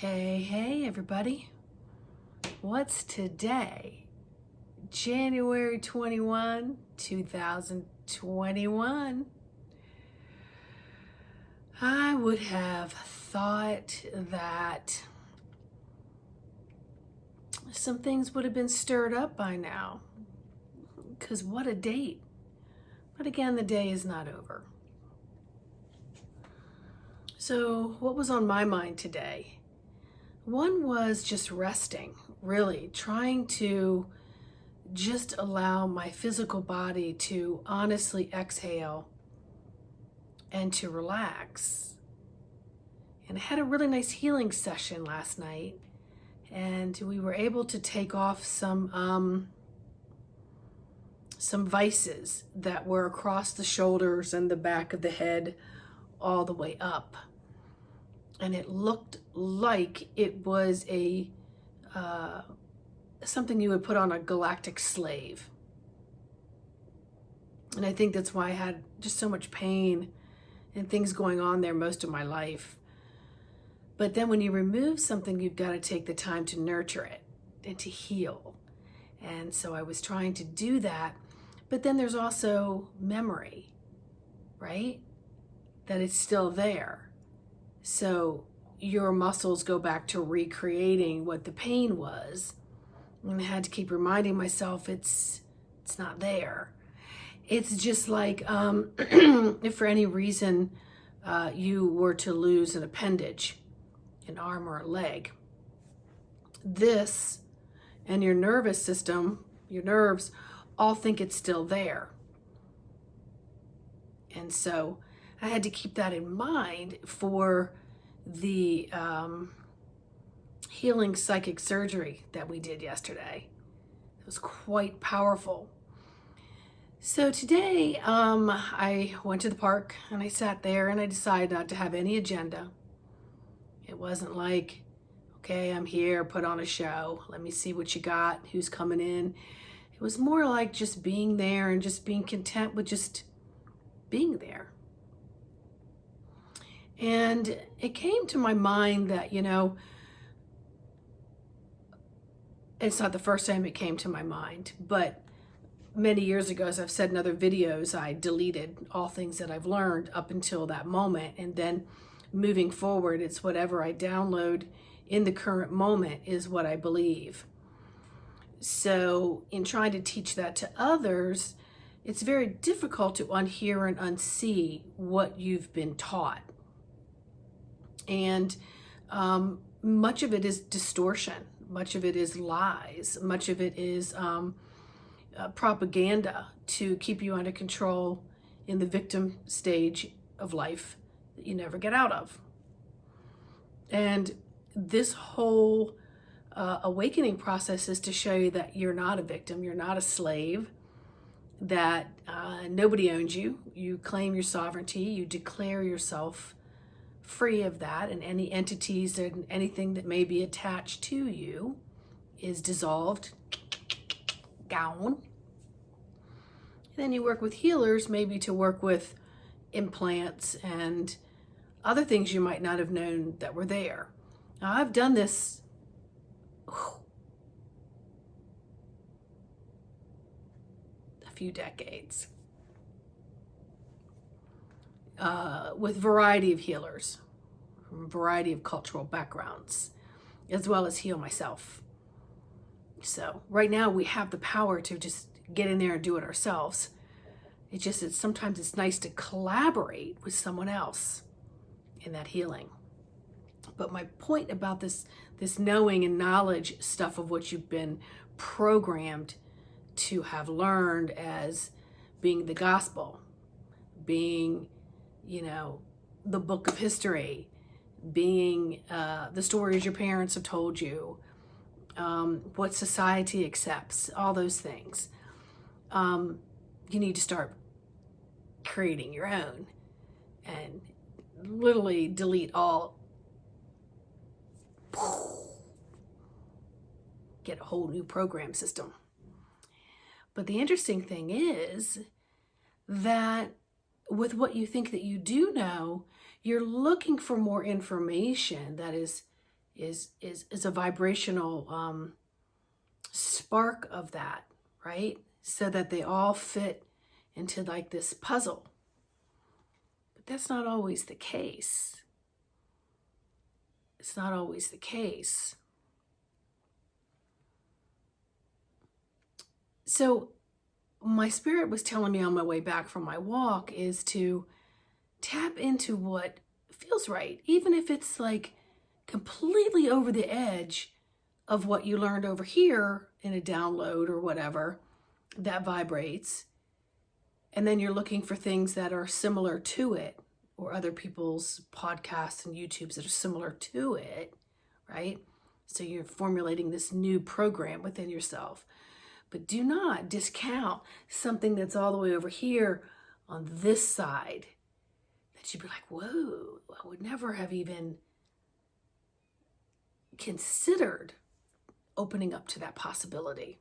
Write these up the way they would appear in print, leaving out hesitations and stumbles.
Hey, everybody. What's today? January 21, 2021. I would have thought that some things would have been stirred up by now. Because what a date. But again, the day is not over. So, what was on my mind today? One was just resting, really, trying to just allow my physical body to honestly exhale and to relax. And I had a really nice healing session last night, and we were able to take off some vices that were across the shoulders and the back of the head all the way up. And it looked like it was a something you would put on a galactic slave. And I think that's why I had just so much pain and things going on there most of my life. But then when you remove something, you've got to take the time to nurture it and to heal. And so I was trying to do that. But then there's also memory, right? That it's still there. So your muscles go back to recreating what the pain was. And I had to keep reminding myself it's not there. It's just like if for any reason you were to lose an appendage, an arm or a leg, this and your nervous system, your nerves, all think it's still there. And so I had to keep that in mind for the healing psychic surgery that we did yesterday. It was quite powerful. So today I went to the park and I sat there and I decided not to have any agenda. It wasn't like, okay, I'm here, put on a show. Let me see what you got, who's coming in. It was more like just being there and just being content with just being there. And it came to my mind that, it's not the first time it came to my mind, but many years ago, as I've said in other videos, I deleted all things that I've learned up until that moment. And then moving forward, it's whatever I download in the current moment is what I believe. So in trying to teach that to others, it's very difficult to unhear and unsee what you've been taught. And much of it is distortion. Much of it is lies. Much of it is propaganda to keep you under control in the victim stage of life that you never get out of. And this whole awakening process is to show you that you're not a victim, you're not a slave, that nobody owns you. You claim your sovereignty, you declare yourself free of that, and any entities and anything that may be attached to you is dissolved, gone. Then you work with healers, maybe to work with implants and other things you might not have known that were there. Now, I've done this a few decades with a variety of healers from a variety of cultural backgrounds, as well as heal myself. So right now we have the power to just get in there and do it ourselves. Sometimes it's nice to collaborate with someone else in that healing. But my point about this knowing and knowledge stuff of what you've been programmed to have learned as being the gospel, being, the book of history, being the stories your parents have told you, what society accepts, all those things. You need to start creating your own and literally delete all, get a whole new program system. But the interesting thing is that with what you think that you do know, you're looking for more information that is is a vibrational spark of that, right? So that they all fit into like this puzzle. But that's not always the case. It's not always the case. So my spirit was telling me on my way back from my walk is to tap into what feels right, even if it's like completely over the edge of what you learned over here in a download or whatever that vibrates. And then you're looking for things that are similar to it, or other people's podcasts and YouTubes that are similar to it, right? So you're formulating this new program within yourself. But do not discount something that's all the way over here on this side that you'd be like, whoa, I would never have even considered opening up to that possibility.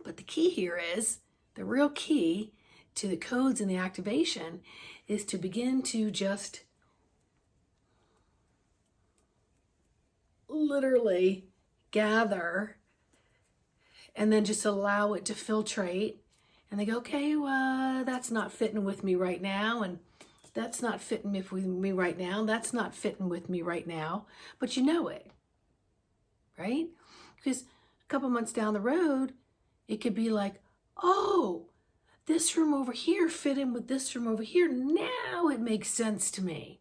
But the key here is, the real key to the codes and the activation is to begin to just literally gather and then just allow it to filtrate. And they go, okay, well, that's not fitting with me right now. And that's not fitting with me right now. That's not fitting with me right now. But you know it, right? Because a couple months down the road, it could be like, oh, this room over here fit in with this room over here. Now it makes sense to me.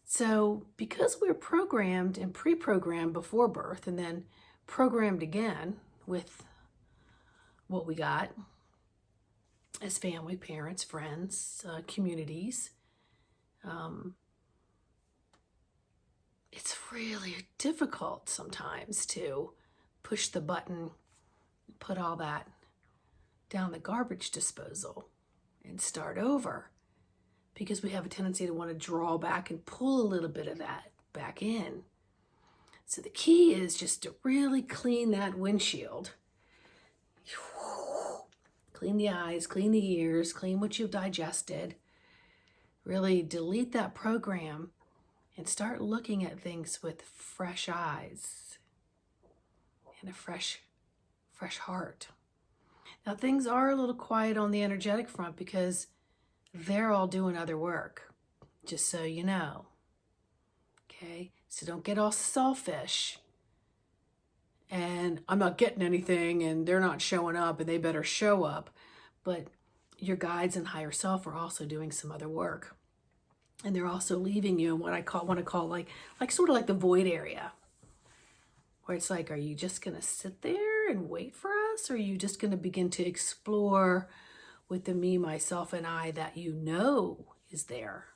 So because we're programmed and pre-programmed before birth and then programmed again with what we got as family, parents, friends, communities, it's really difficult sometimes to push the button, put all that down the garbage disposal and start over, because we have a tendency to want to draw back and pull a little bit of that back in. So the key is just to really clean that windshield. Clean the eyes, clean the ears, clean what you've digested. Really delete that program and start looking at things with fresh eyes and a fresh heart. Now things are a little quiet on the energetic front because they're all doing other work, just so you know. Okay, so don't get all selfish and I'm not getting anything and they're not showing up and they better show up. But your guides and higher self are also doing some other work. And they're also leaving you in what I want to call like sort of like the void area, where it's like, are you just going to sit there and wait for us? Or are you just going to begin to explore with the me, myself, and I that you know is there?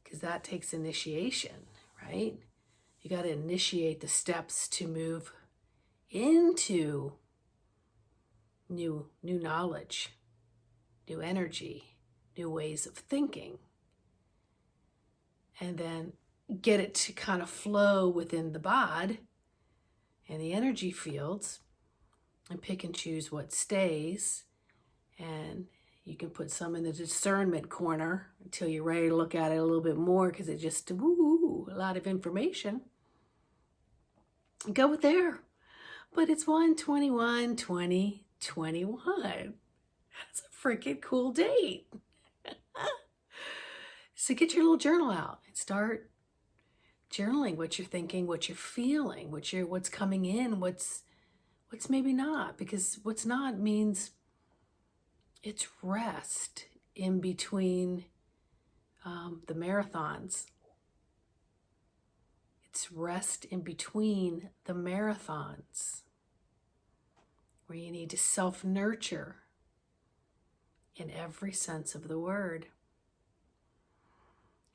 Because that takes initiation, right? You got to initiate the steps to move into new knowledge, new energy, new ways of thinking. And then get it to kind of flow within the bod and the energy fields, and pick and choose what stays. And you can put some in the discernment corner until you're ready to look at it a little bit more, because it just, a lot of information. Go with there. But it's 1/21/2021. That's a freaking cool date. So get your little journal out and start journaling what you're thinking, what you're feeling, what's coming in, what's maybe not, because what's not means it's rest in between the marathons. It's rest in between the marathons, where you need to self-nurture in every sense of the word.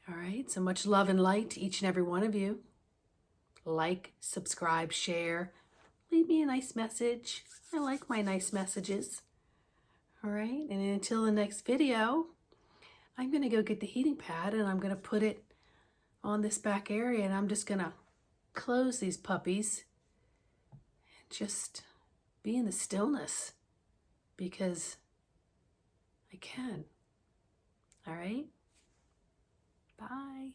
All right, so much love and light to each and every one of you. Like, subscribe, share, leave me a nice message. I like my nice messages. All right, and until the next video, I'm going to go get the heating pad and I'm going to put it on this back area, and I'm just going to close these puppies and just be in the stillness, because I can. All right, bye.